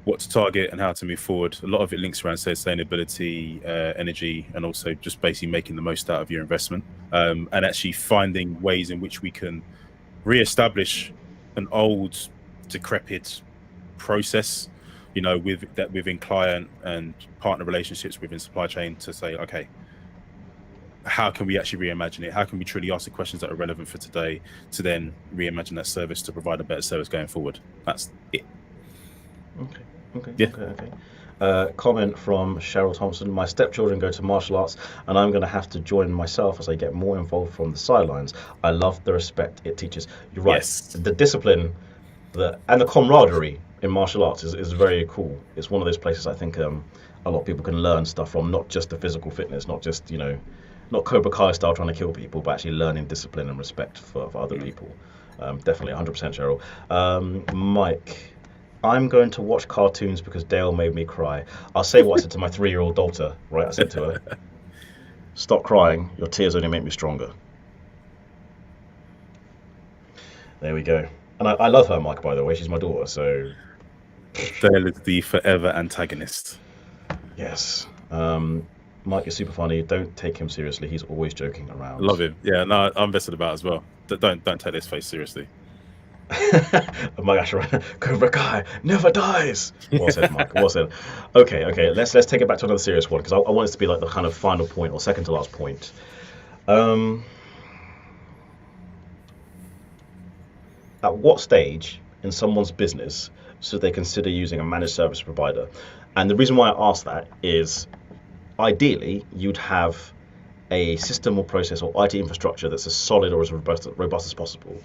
what to target and how to move forward. A lot of it links around sustainability, energy, and also just basically making the most out of your investment, and actually finding ways in which we can re-establish an old, decrepit process, within client and partner relationships within supply chain to say, okay, how can we actually reimagine it? How can we truly ask the questions that are relevant for today to then reimagine that service to provide a better service going forward? That's it. Okay. Yeah. Okay. Comment from Cheryl Thompson: my stepchildren go to martial arts and I'm going to have to join myself as I get more involved from the sidelines. I love the respect it teaches. You're right. Yes. The discipline and the camaraderie in martial arts is very cool. It's one of those places I think a lot of people can learn stuff from, not just the physical fitness, not just, not Cobra Kai style trying to kill people, but actually learning discipline and respect for other people. Definitely 100% Cheryl. Mike: I'm going to watch cartoons because Dale made me cry. I'll say what I said to my 3-year-old daughter, right? I said to her, stop crying, your tears only make me stronger. There we go. And I love her, Mike, by the way. She's my daughter, so... Dale is the forever antagonist. Yes. Mike is super funny. Don't take him seriously. He's always joking around. Love him. Yeah, no, I'm vested about as well. Don't take this face seriously. Oh my gosh, Cobra Kai never dies. Well said, Mike. Well said. Okay. Let's take it back to another serious one because I want this to be like the kind of final point or second to last point. At what stage in someone's business should they consider using a managed service provider? And the reason why I ask that is, ideally, you'd have a system or process or IT infrastructure that's as solid or as robust as possible.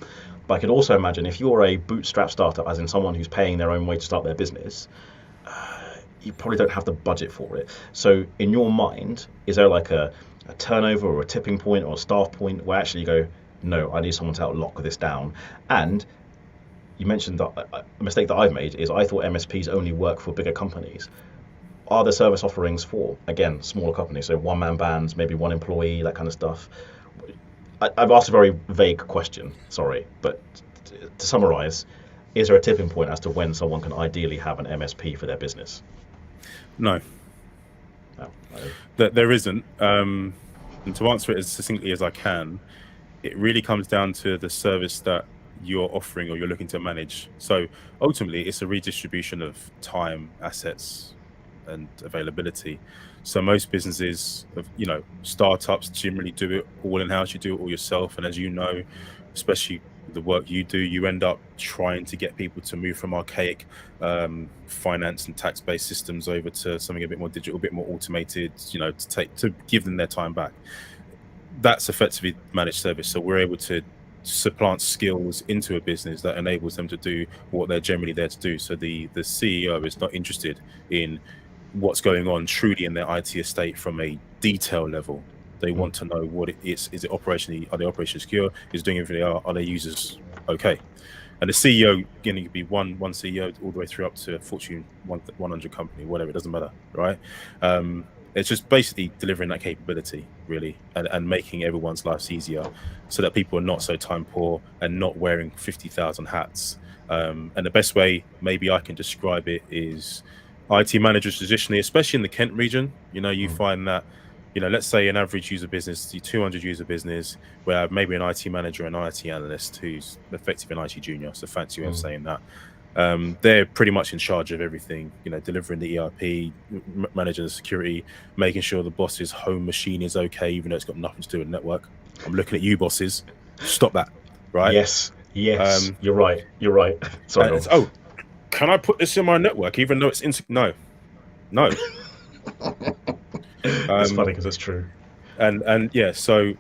But I could also imagine if you're a bootstrap startup, as in someone who's paying their own way to start their business, you probably don't have the budget for it. So in your mind, is there like a turnover or a tipping point or a staff point where actually you go, no, I need someone to help lock this down? And you mentioned that a mistake that I've made is I thought MSPs only work for bigger companies. Are there service offerings for, again, smaller companies, so one-man bands, maybe one employee, that kind of stuff? I've asked a very vague question, sorry, but to summarize, is there a tipping point as to when someone can ideally have an MSP for their business? No. There isn't. And to answer it as succinctly as I can, it really comes down to the service that you're offering or you're looking to manage. So ultimately, it's a redistribution of time, assets, and availability. So most businesses, startups generally do it all in-house. You do it all yourself, and as you know, especially the work you do, you end up trying to get people to move from archaic finance and tax-based systems over to something a bit more digital, a bit more automated. To give them their time back. That's effectively managed service. So we're able to supplant skills into a business that enables them to do what they're generally there to do. So the CEO is not interested in what's going on truly in their IT estate from a detail level. They want to know what it is. Is it operationally? Are they operationally secure? Is doing everything? Are their users okay? And the CEO, again, it could be one CEO all the way through up to a Fortune 100 company, whatever. It doesn't matter, right? It's just basically delivering that capability, really, and making everyone's lives easier, so that people are not so time poor and not wearing 50,000 hats. And the best way maybe I can describe it is IT managers traditionally, especially in the Kent region, you find that, let's say an average user business, the 200 user business, where maybe an IT manager and an IT analyst who's effectively an IT junior, so fancy way of saying that. They're pretty much in charge of everything, delivering the ERP, managing the security, making sure the boss's home machine is okay, even though it's got nothing to do with network. I'm looking at you, bosses. Stop that, right? Yes, you're right. Sorry. Oh, can I put this in my network, even though it's no. It's funny because it's true. And yeah, so,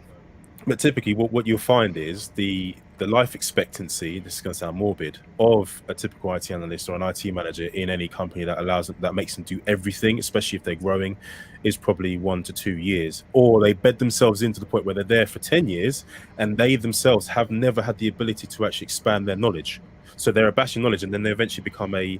but typically what you'll find is the life expectancy, this is going to sound morbid, of a typical IT analyst or an IT manager in any company that makes them do everything, especially if they're growing, is probably 1 to 2 years. Or they bed themselves into the point where they're there for 10 years and they themselves have never had the ability to actually expand their knowledge. So they're abashing knowledge, and then they eventually become a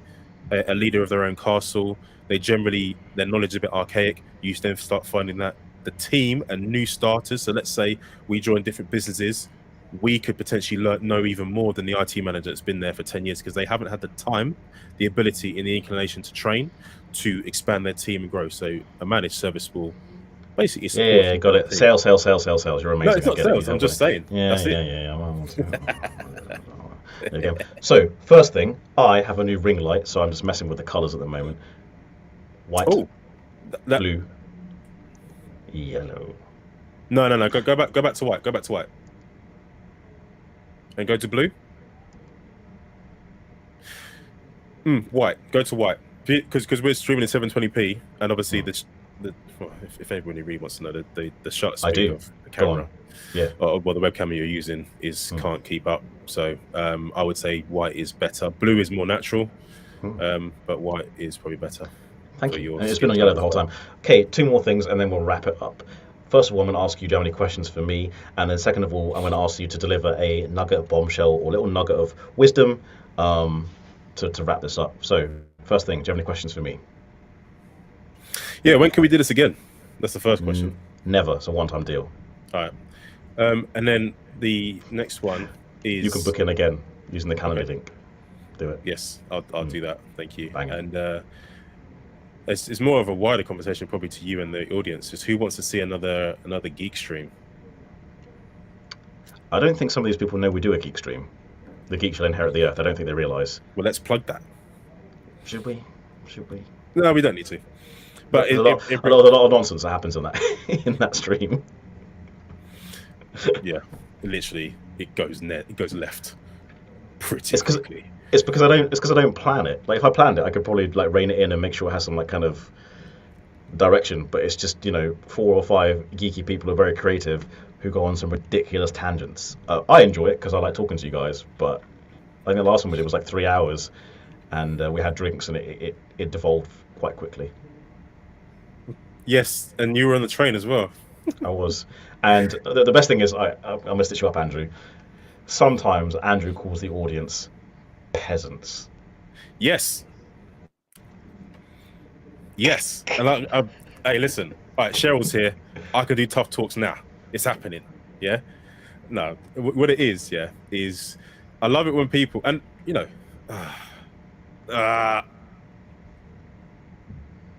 leader of their own castle. Their knowledge is a bit archaic. You then start finding that the team and new starters, so let's say we join different businesses, we could potentially know even more than the IT manager that's been there for 10 years, because they haven't had the time, the ability, and the inclination to train, to expand their team and grow. So a managed service will basically support. Yeah, got it. Sales. You're amazing. No, it's not sales. I'm just saying. Yeah. There you go. So first thing, I have a new ring light, so I'm just messing with the colours at the moment. White, blue, yellow. No. Go back to white. Go back to white. And go to blue. White. Go to white. Because we're streaming in 720p, and obviously if anybody really wants to know the shutter speed of the camera, or the webcam you're using can't keep up. So I would say white is better. Blue is more natural, but white is probably better. Thank you. And it's been on yellow the whole time. Okay, 2 more things, and then we'll wrap it up. First of all, I'm going to ask you, do you have any questions for me? And then second of all, I'm going to ask you to deliver a nugget of bombshell or little nugget of wisdom to wrap this up. So first thing, do you have any questions for me? Yeah, when can we do this again? That's the first question. Never. It's a one-time deal. All right. And then the next one is... You can book in again using the calendar link. Do it. Yes, I'll do that. Thank you. Bang. And it's more of a wider conversation probably to you and the audience. Is who wants to see another geek stream? I don't think some of these people know we do a geek stream. The geek shall inherit the earth. I don't think they realise. Well, let's plug that. Should we? No, we don't need to. But a lot of nonsense that happens in that stream. Yeah, literally, it goes left pretty quickly. It's because I don't plan it. Like if I planned it, I could probably like rein it in and make sure it has some like kind of direction. But it's just 4 or 5 geeky people who are very creative who go on some ridiculous tangents. I enjoy it because I like talking to you guys. But I think the last one we did was like 3 hours, and we had drinks, and it devolved quite quickly. Yes, and you were on the train as well. I was. And the best thing is, I'm going to stitch you up, Andrew. Sometimes Andrew calls the audience peasants. Yes. And hey, listen. All right, Cheryl's here. I can do tough talks now. It's happening. Yeah? No, what it is, is I love it when people, and,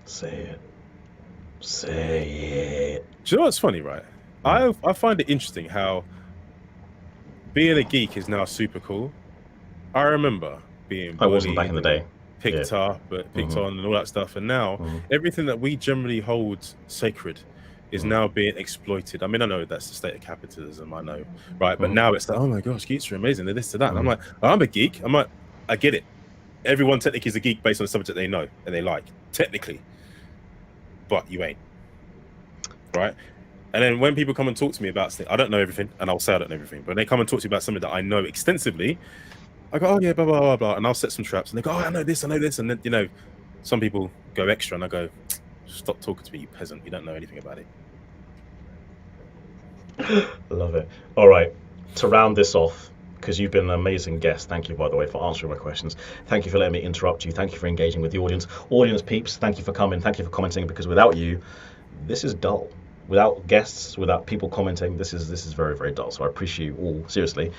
Say it. Do you know what's funny, right? I find it interesting how being a geek is now super cool. I remember being I wasn't back bullied in the and day. picked up, picked on, and all that stuff. And now everything that we generally hold sacred is now being exploited. I mean, I know that's the state of capitalism, I know, right? But now it's like, oh my gosh, geeks are amazing. They're this to that. And I'm like, I'm a geek. I'm like, I get it. Everyone technically is a geek based on the subject they know and they like, technically. But you ain't. Right? And then when people come and talk to me about stuff, I don't know everything, and I'll say I don't know everything. But when they come and talk to me about something that I know extensively, I go, oh yeah, blah blah blah blah, and I'll set some traps, and they go, oh, I know this, and then, you know, some people go extra, and I go, stop talking to me, you peasant, you don't know anything about it. Love it. All right, to round this off, because you've been an amazing guest. Thank you, by the way, for answering my questions. Thank you for letting me interrupt you. Thank you for engaging with the audience. Audience peeps, thank you for coming. Thank you for commenting, because without you, this is dull. Without guests, without people commenting, this is very, very dull. So I appreciate you all, seriously.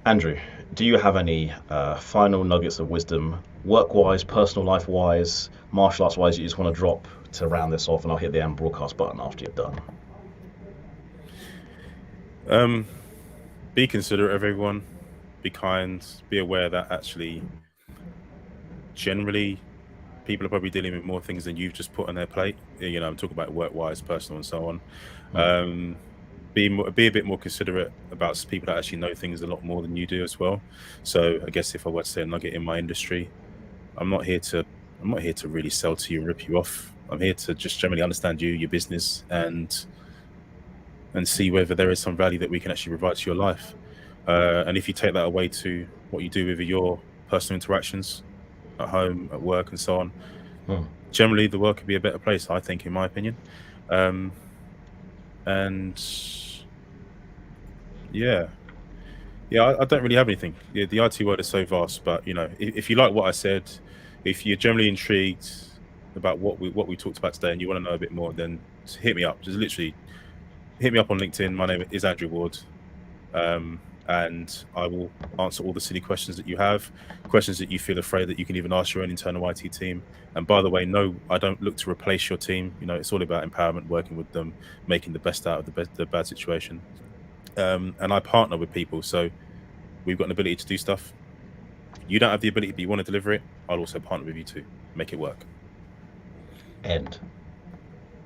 Andrew, do you have any final nuggets of wisdom, work-wise, personal life-wise, martial arts-wise, you just want to drop to round this off, and I'll hit the end broadcast button after you're done? Be considerate of everyone. Be kind. Be aware that actually, generally, people are probably dealing with more things than you've just put on their plate. You know, I'm talking about work-wise, personal, and so on. Be a bit more considerate about people that actually know things a lot more than you do as well. So I guess if I were to say a nugget in my industry, I'm not here to really sell to you and rip you off. I'm here to just generally understand you, your business, and see whether there is some value that we can actually provide to your life. And if you take that away to what you do with your personal interactions at home, at work, and so on, generally the world could be a better place, I think, in my opinion. And yeah, I don't really have anything. The IT world is so vast, but you know, if you like what I said, if you're generally intrigued about what we talked about today, and you want to know a bit more, then hit me up. Just literally hit me up on LinkedIn. My name is Andrew Ward, and I will answer all the silly questions that you have, questions that you feel afraid that you can even ask your own internal IT team. And by the way, no, I don't look to replace your team. You know, it's all about empowerment, working with them, making the best out of the bad situation. And I partner with people, so we've got an ability to do stuff. If you don't have the ability, but you want to deliver it, I'll also partner with you to make it work. End.